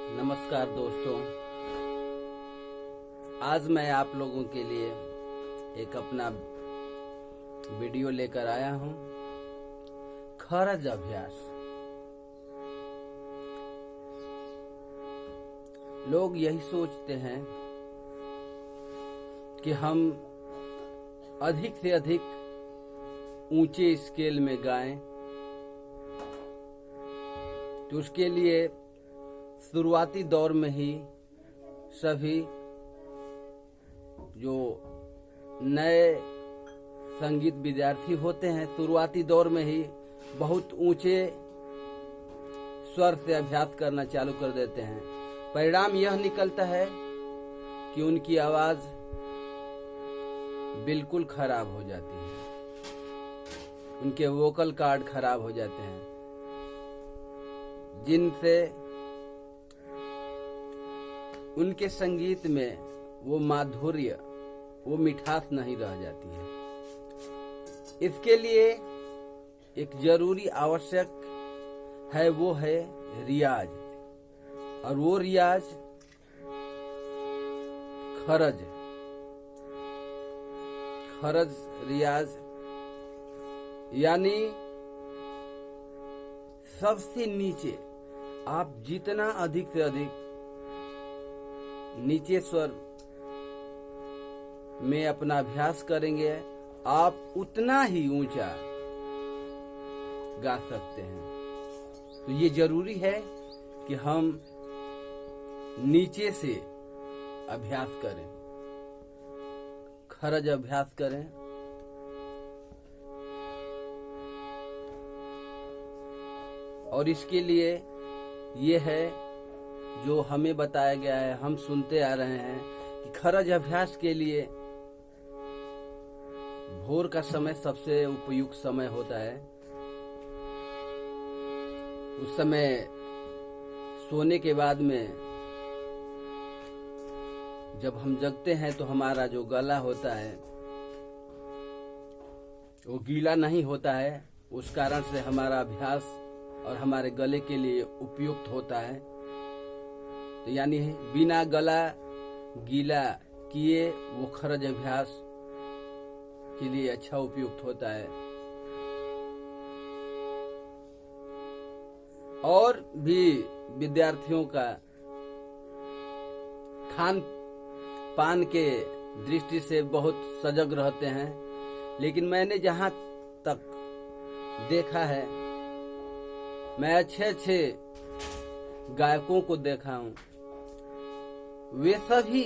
नमस्कार दोस्तों। आज मैं आप लोगों के लिए एक अपना वीडियो लेकर आया हूं। खरज अभ्यास। लोग यही सोचते हैं कि हम अधिक से अधिक ऊंचे स्केल में गाएं, तो उसके लिए शुरुआती दौर में ही सभी जो नए संगीत विद्यार्थी होते हैं शुरुआती दौर में ही बहुत ऊंचे स्वर से अभ्यास करना चालू कर देते हैं। परिणाम यह निकलता है कि उनकी आवाज बिल्कुल खराब हो जाती है, उनके वोकल कार्ड खराब हो जाते हैं, जिनसे उनके संगीत में वो माधुर्य, वो मिठास नहीं रह जाती है। इसके लिए एक जरूरी आवश्यक है, वो है रियाज। और वो रियाज खरज रियाज, यानी सबसे नीचे आप जितना अधिक से अधिक नीचे स्वर में अपना अभ्यास करेंगे, आप उतना ही ऊंचा गा सकते हैं। तो ये जरूरी है कि हम नीचे से अभ्यास करें, खरज अभ्यास करें। और इसके लिए ये है जो हमें बताया गया है, हम सुनते आ रहे हैं कि खरज अभ्यास के लिए भोर का समय सबसे उपयुक्त समय होता है। उस समय सोने के बाद में जब हम जगते हैं तो हमारा जो गला होता है वो गीला नहीं होता है, उस कारण से हमारा अभ्यास और हमारे गले के लिए उपयुक्त होता है। तो यानी बिना गला गीला किए वो खरज अभ्यास के लिए अच्छा उपयुक्त होता है। और भी विद्यार्थियों का खान पान के दृष्टि से बहुत सजग रहते हैं, लेकिन मैंने जहां तक देखा है, मैं अच्छे गायकों को देखा हूं, वे सभी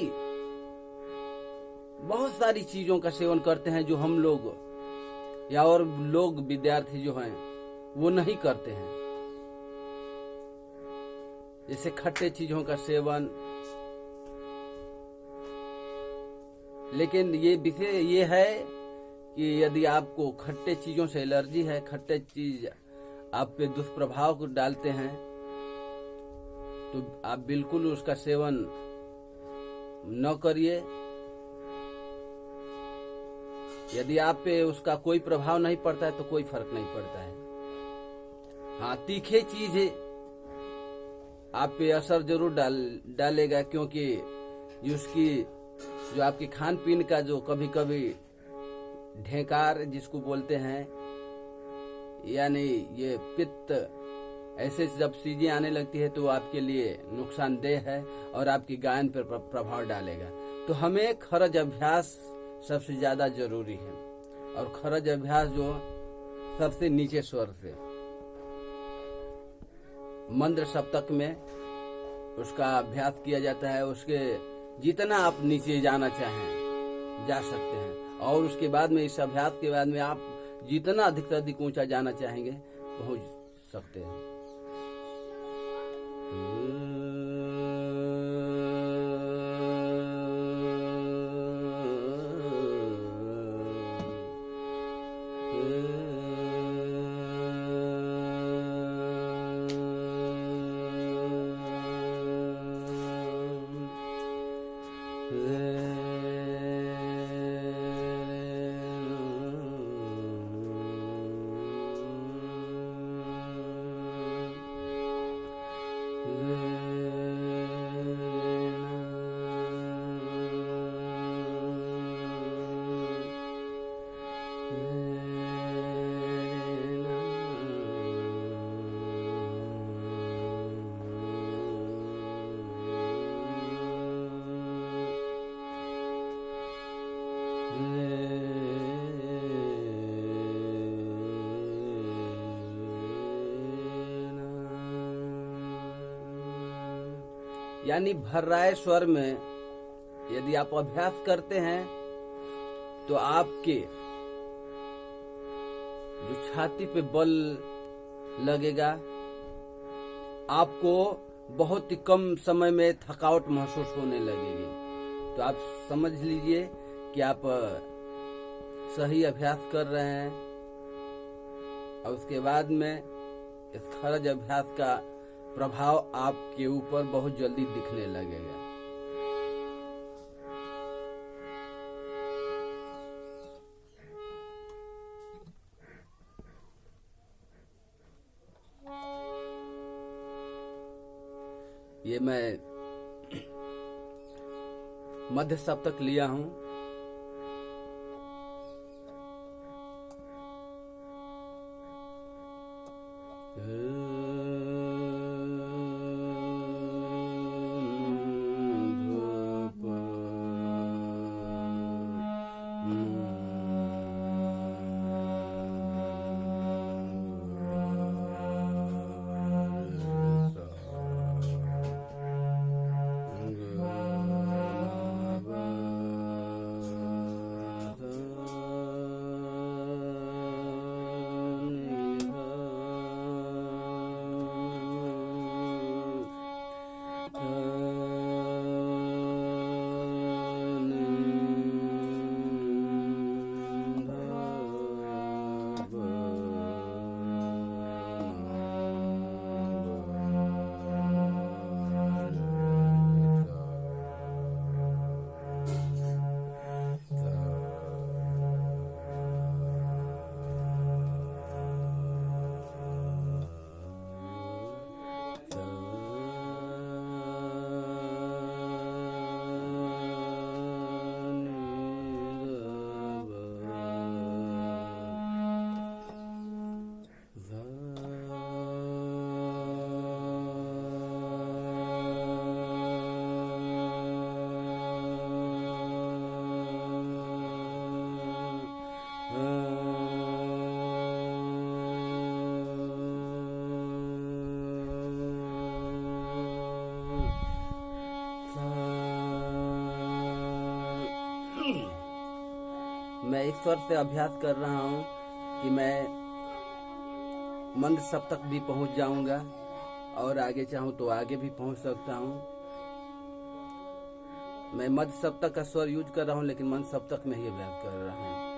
बहुत सारी चीजों का सेवन करते हैं जो हम लोग या और लोग विद्यार्थी जो हैं वो नहीं करते हैं। जैसे खट्टे चीजों का सेवन। लेकिन ये विषय ये है कि यदि आपको खट्टे चीजों से एलर्जी है, खट्टे चीज आप पे दुष्प्रभाव को डालते हैं, तो आप बिल्कुल उसका सेवन न करिए। यदि आप पे उसका कोई प्रभाव नहीं पड़ता है तो कोई फर्क नहीं पड़ता है। हाँ, तीखे चीज आप पे असर जरूर डालेगा, क्योंकि जो आपके खान पीन का जो कभी कभी ढेकार जिसको बोलते हैं, यानी ये पित्त, ऐसे जब चीजें आने लगती है तो आपके लिए नुकसानदेह है और आपकी गायन पर प्रभाव डालेगा। तो हमें खरज अभ्यास सबसे ज्यादा जरूरी है। और खरज अभ्यास जो सबसे नीचे स्वर से मंद्र सप्तक में उसका अभ्यास किया जाता है। उसके जितना आप नीचे जाना चाहें जा सकते हैं, और उसके बाद में इस अभ्यास के बाद में आप जितना अधिक से अधिक ऊंचा जाना चाहेंगे पहुंच सकते हैं। यानी भर्राए स्वर में यदि आप अभ्यास करते हैं तो आपके जो छाती पे बल लगेगा, आपको बहुत ही कम समय में थकावट महसूस होने लगेगी। तो आप समझ लीजिए कि आप सही अभ्यास कर रहे हैं और उसके बाद में इस खरज अभ्यास का प्रभाव आपके ऊपर बहुत जल्दी दिखने लगेगा। ये मैं मध्य सप्तक लिया हूं। मैं इस स्वर से अभ्यास कर रहा हूँ कि मैं मंद सप्तक भी पहुँच जाऊंगा और आगे चाहूँ तो आगे भी पहुँच सकता हूँ। मैं मध्य सप्तक का स्वर यूज कर रहा हूँ लेकिन मंद सप्तक में ही अभ्यास कर रहा हूँ।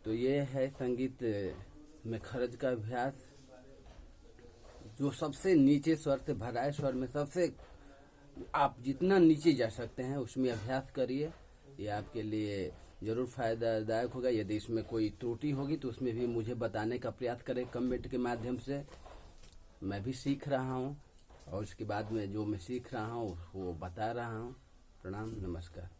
तो ये है संगीत में खरज का अभ्यास, जो सबसे नीचे स्वर से भराए स्वर में सबसे आप जितना नीचे जा सकते हैं उसमें अभ्यास करिए। ये आपके लिए जरूर फायदादायक होगा। यदि इसमें कोई त्रुटि होगी तो उसमें भी मुझे बताने का प्रयास करें कमेंट के माध्यम से। मैं भी सीख रहा हूँ और उसके बाद में जो मैं सीख रहा हूँ वो बता रहा हूँ। प्रणाम, नमस्कार।